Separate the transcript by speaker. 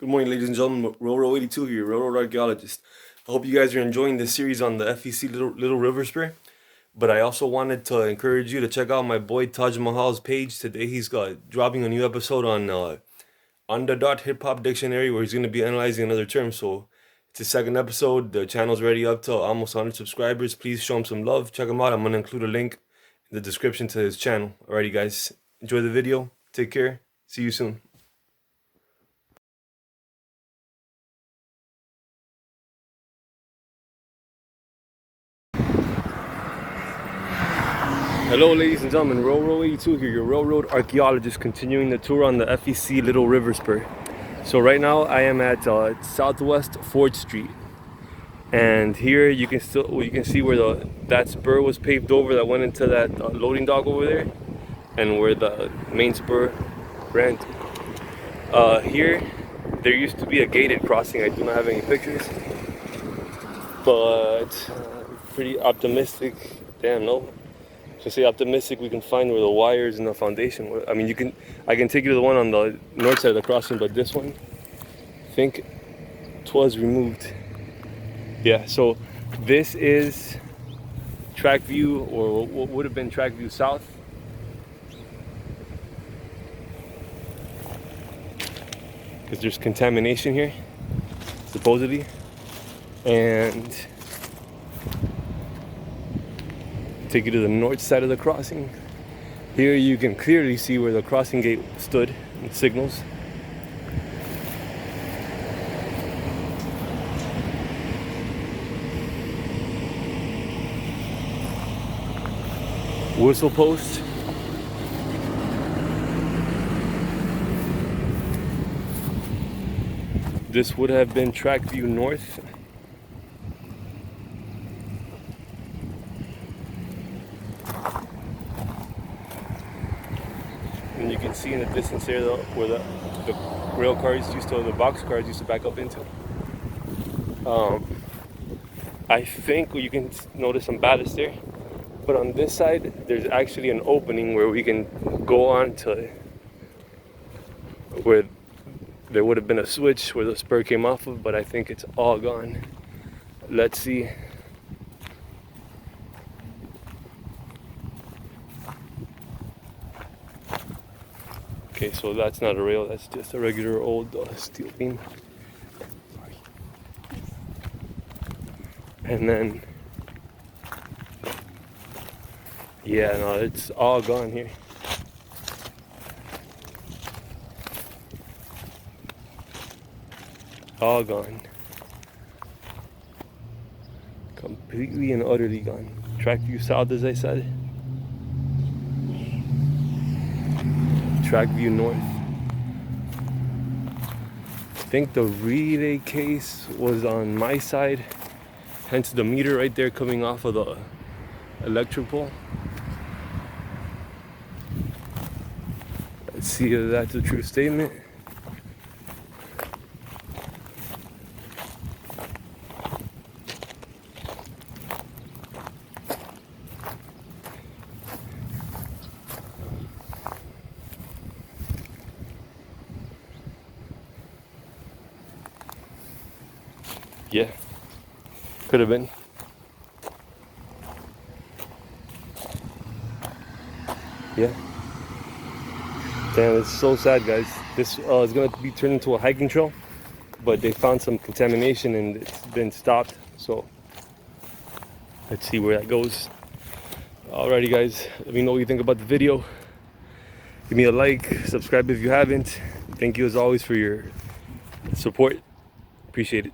Speaker 1: Good morning, ladies and gentlemen. Roro 82 here, Railroad Archaeologist. I hope you guys are enjoying this series on the FEC Little River Spur. But I also wanted to encourage you to check out my boy Taj Mahal's page. Today he's dropping a new episode on the dot hip hop dictionary where he's going to be analyzing another term. So it's his second episode. The channel's already up to almost 100 subscribers. Please show him some love. Check him out. I'm going to include a link in the description to his channel. Alrighty, guys. Enjoy the video. Take care. See you soon. Hello, ladies and gentlemen, Roro 82 here, your railroad archaeologist, continuing the tour on the FEC Little River Spur. So right now I am at Southwest 4th Street, and here you can see where that spur was paved over that went into that loading dock over there, and where the main spur ran to. Here there used to be a gated crossing. I do not have any pictures, but pretty optimistic. Damn, no. So say optimistic we can find where the wires and the foundation were. I mean, I can take you to the one on the north side of the crossing, but this one, I think, was removed. Yeah, so this is track view, or what would have been track view south. Because there's contamination here, supposedly. And take you to the north side of the crossing. Here you can clearly see where the crossing gate stood and signals. Whistle post. This would have been track view north. And you can see in the distance there where the rail cars the box cars used to back up into. I think you can notice some ballast there, but on this side there's actually an opening where we can go on to where there would have been a switch where the spur came off of, but I think it's all gone. Let's see. Okay, so that's not a rail, that's just a regular old steel beam. Sorry. And then, yeah, no, it's all gone here. All gone. Completely and utterly gone. Track view south, as I said. Track view north. I think the relay case was on my side, hence the meter right there coming off of the electric pole. Let's see if that's a true statement. Yeah, could have been. Yeah. Damn, it's so sad, guys. This is gonna be turned into a hiking trail, but they found some contamination and it's been stopped. So let's see where that goes. Alrighty, guys. Let me know what you think about the video. Give me a like, subscribe if you haven't. Thank you as always for your support. Appreciate it.